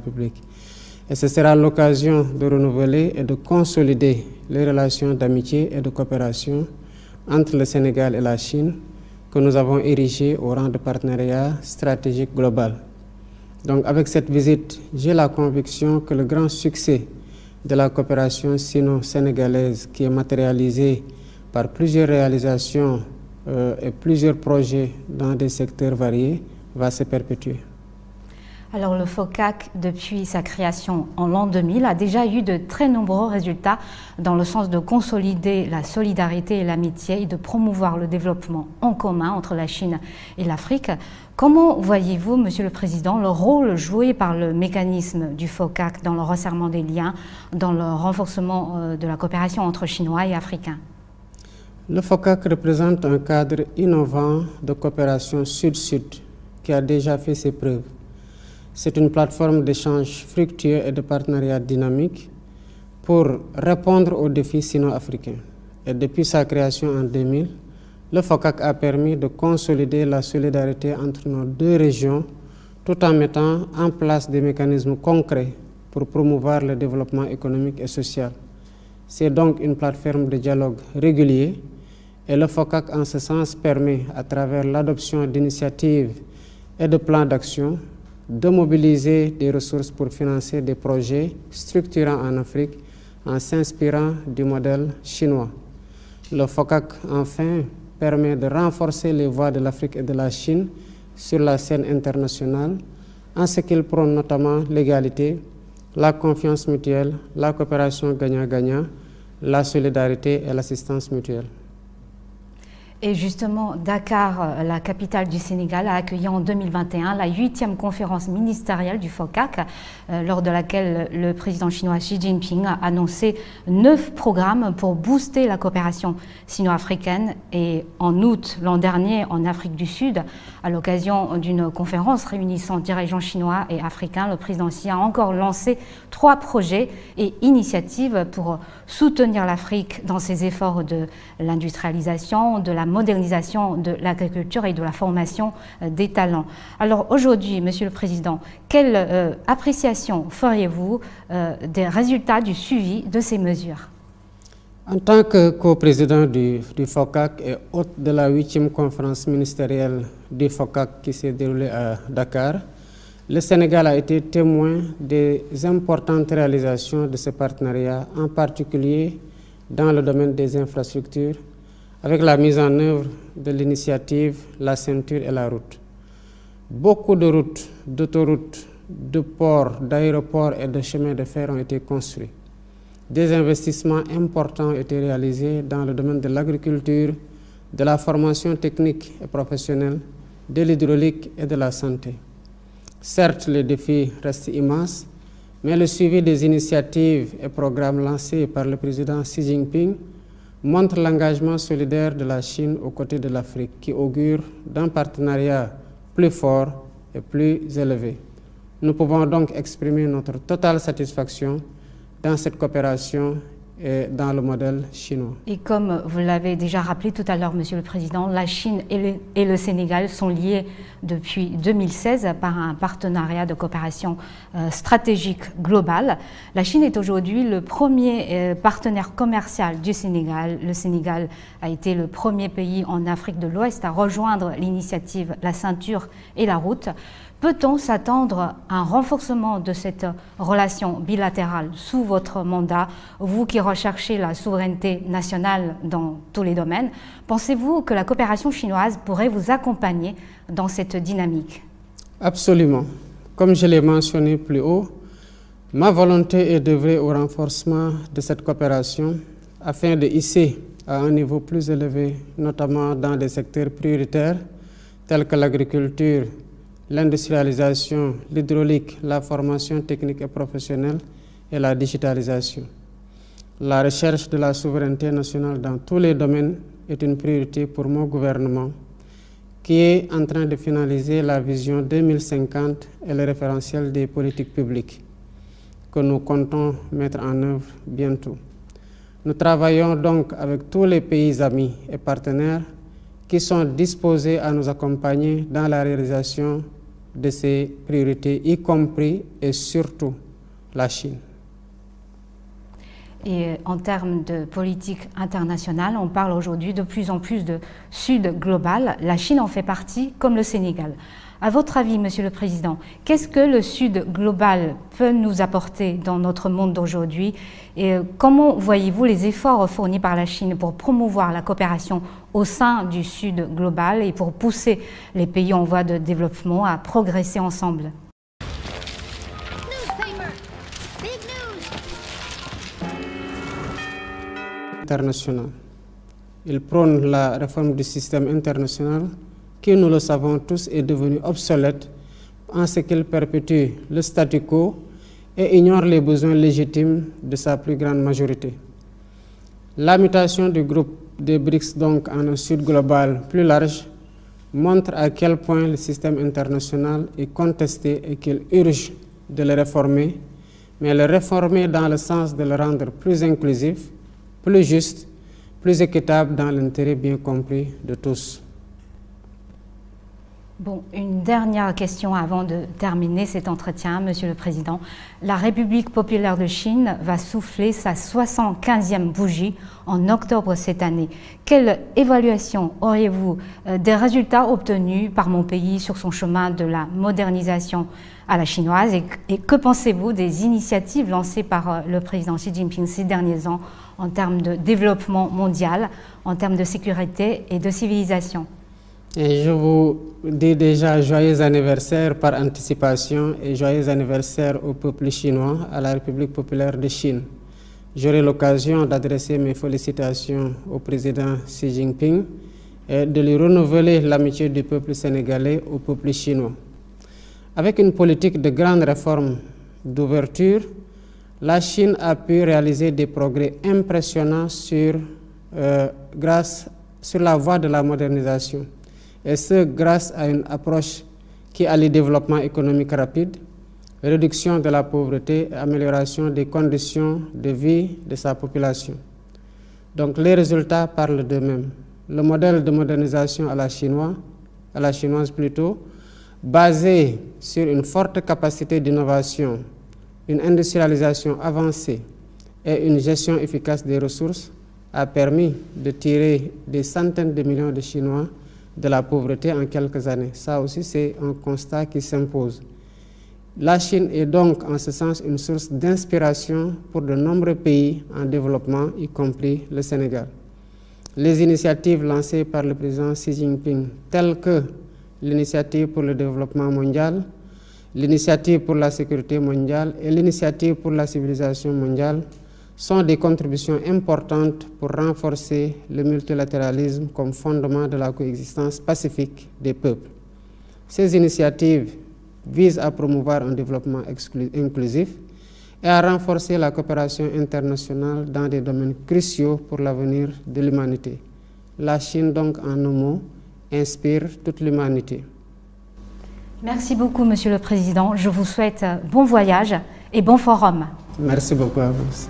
République. Et ce sera l'occasion de renouveler et de consolider les relations d'amitié et de coopération entre le Sénégal et la Chine que nous avons érigées au rang de partenariat stratégique global. Donc avec cette visite, j'ai la conviction que le grand succès de la coopération sino-sénégalaise qui est matérialisée par plusieurs réalisations et plusieurs projets dans des secteurs variés va se perpétuer. Alors le FOCAC, depuis sa création en l'an 2000, a déjà eu de très nombreux résultats dans le sens de consolider la solidarité et l'amitié et de promouvoir le développement en commun entre la Chine et l'Afrique. Comment voyez-vous, Monsieur le Président, le rôle joué par le mécanisme du FOCAC dans le resserrement des liens, dans le renforcement de la coopération entre Chinois et Africains? Le FOCAC représente un cadre innovant de coopération sud-sud qui a déjà fait ses preuves. C'est une plateforme d'échange fructueux et de partenariat dynamique pour répondre aux défis sino-africains. Et depuis sa création en 2000, le FOCAC a permis de consolider la solidarité entre nos deux régions tout en mettant en place des mécanismes concrets pour promouvoir le développement économique et social. C'est donc une plateforme de dialogue régulier et le FOCAC en ce sens permet, à travers l'adoption d'initiatives et de plans d'action, de mobiliser des ressources pour financer des projets structurants en Afrique en s'inspirant du modèle chinois. Le FOCAC, enfin, permet de renforcer les voix de l'Afrique et de la Chine sur la scène internationale en ce qu'il prône notamment l'égalité, la confiance mutuelle, la coopération gagnant-gagnant, la solidarité et l'assistance mutuelle. Et justement, Dakar, la capitale du Sénégal, a accueilli en 2021 la 8e conférence ministérielle du FOCAC, lors de laquelle le président chinois Xi Jinping a annoncé 9 programmes pour booster la coopération sino-africaine. Et en août l'an dernier, en Afrique du Sud, à l'occasion d'une conférence réunissant dirigeants chinois et africains, le président Xi a encore lancé 3 projets et initiatives pour soutenir l'Afrique dans ses efforts de l'industrialisation, de la modernisation de l'agriculture et de la formation des talents. Alors aujourd'hui, Monsieur le Président, quelle appréciation feriez-vous des résultats du suivi de ces mesures? En tant que coprésident du FOCAC et hôte de la 8e conférence ministérielle du FOCAC qui s'est déroulée à Dakar, le Sénégal a été témoin des importantes réalisations de ce partenariat, en particulier dans le domaine des infrastructures, avec la mise en œuvre de l'initiative La Ceinture et la Route. Beaucoup de routes, d'autoroutes, de ports, d'aéroports et de chemins de fer ont été construits. Des investissements importants ont été réalisés dans le domaine de l'agriculture, de la formation technique et professionnelle, de l'hydraulique et de la santé. Certes, les défis restent immenses, mais le suivi des initiatives et programmes lancés par le président Xi Jinping montre l'engagement solidaire de la Chine aux côtés de l'Afrique, qui augure d'un partenariat plus fort et plus élevé. Nous pouvons donc exprimer notre totale satisfaction dans cette coopération et dans le modèle chinois. Et comme vous l'avez déjà rappelé tout à l'heure, Monsieur le Président, la Chine et le Sénégal sont liés depuis 2016 par un partenariat de coopération stratégique global. La Chine est aujourd'hui le premier partenaire commercial du Sénégal. Le Sénégal a été le premier pays en Afrique de l'Ouest à rejoindre l'initiative La Ceinture et la Route. Peut-on s'attendre à un renforcement de cette relation bilatérale sous votre mandat, vous qui recherchez la souveraineté nationale dans tous les domaines? Pensez-vous que la coopération chinoise pourrait vous accompagner dans cette dynamique? Absolument. Comme je l'ai mentionné plus haut, ma volonté est d'œuvrer au renforcement de cette coopération afin de hisser à un niveau plus élevé, notamment dans des secteurs prioritaires tels que l'agriculture, l'industrialisation, l'hydraulique, la formation technique et professionnelle et la digitalisation. La recherche de la souveraineté nationale dans tous les domaines est une priorité pour mon gouvernement qui est en train de finaliser la vision 2050 et le référentiel des politiques publiques que nous comptons mettre en œuvre bientôt. Nous travaillons donc avec tous les pays amis et partenaires qui sont disposés à nous accompagner dans la réalisation de ses priorités, y compris et surtout la Chine. Et en termes de politique internationale, on parle aujourd'hui de plus en plus de Sud global. La Chine en fait partie, comme le Sénégal. À votre avis, Monsieur le Président, qu'est-ce que le Sud global peut nous apporter dans notre monde d'aujourd'hui? Et comment voyez-vous les efforts fournis par la Chine pour promouvoir la coopération au sein du Sud global et pour pousser les pays en voie de développement à progresser ensemble? International. Il prône la réforme du système international qui, nous le savons tous, est devenu obsolète en ce qu'il perpétue le statu quo et ignore les besoins légitimes de sa plus grande majorité. La mutation du groupe des BRICS donc en un Sud global plus large montre à quel point le système international est contesté et qu'il urge de le réformer, mais le réformer dans le sens de le rendre plus inclusif, plus juste, plus équitable dans l'intérêt bien compris de tous. Bon, une dernière question avant de terminer cet entretien, Monsieur le Président. La République populaire de Chine va souffler sa 75e bougie en octobre cette année. Quelle évaluation auriez-vous des résultats obtenus par mon pays sur son chemin de la modernisation à la chinoise et que pensez-vous des initiatives lancées par le président Xi Jinping ces derniers ans en termes de développement mondial, en termes de sécurité et de civilisation? Et je vous dis déjà joyeux anniversaire par anticipation et joyeux anniversaire au peuple chinois, à la République populaire de Chine. J'aurai l'occasion d'adresser mes félicitations au président Xi Jinping et de lui renouveler l'amitié du peuple sénégalais au peuple chinois. Avec une politique de grandes réformes d'ouverture, la Chine a pu réaliser des progrès impressionnants sur la voie de la modernisation. Et ce, grâce à une approche qui allie développement économique rapide, réduction de la pauvreté et amélioration des conditions de vie de sa population. Donc les résultats parlent d'eux-mêmes. Le modèle de modernisation à la chinoise plutôt, basé sur une forte capacité d'innovation, une industrialisation avancée et une gestion efficace des ressources, a permis de tirer des centaines de millions de Chinois de la pauvreté en quelques années. Ça aussi, c'est un constat qui s'impose. La Chine est donc, en ce sens, une source d'inspiration pour de nombreux pays en développement, y compris le Sénégal. Les initiatives lancées par le président Xi Jinping, telles que l'initiative pour le développement mondial, l'initiative pour la sécurité mondiale et l'initiative pour la civilisation mondiale, sont des contributions importantes pour renforcer le multilatéralisme comme fondement de la coexistence pacifique des peuples. Ces initiatives visent à promouvoir un développement inclusif et à renforcer la coopération internationale dans des domaines cruciaux pour l'avenir de l'humanité. La Chine, donc, en un mot, inspire toute l'humanité. Merci beaucoup, Monsieur le Président. Je vous souhaite bon voyage et bon forum. Merci beaucoup à vous aussi.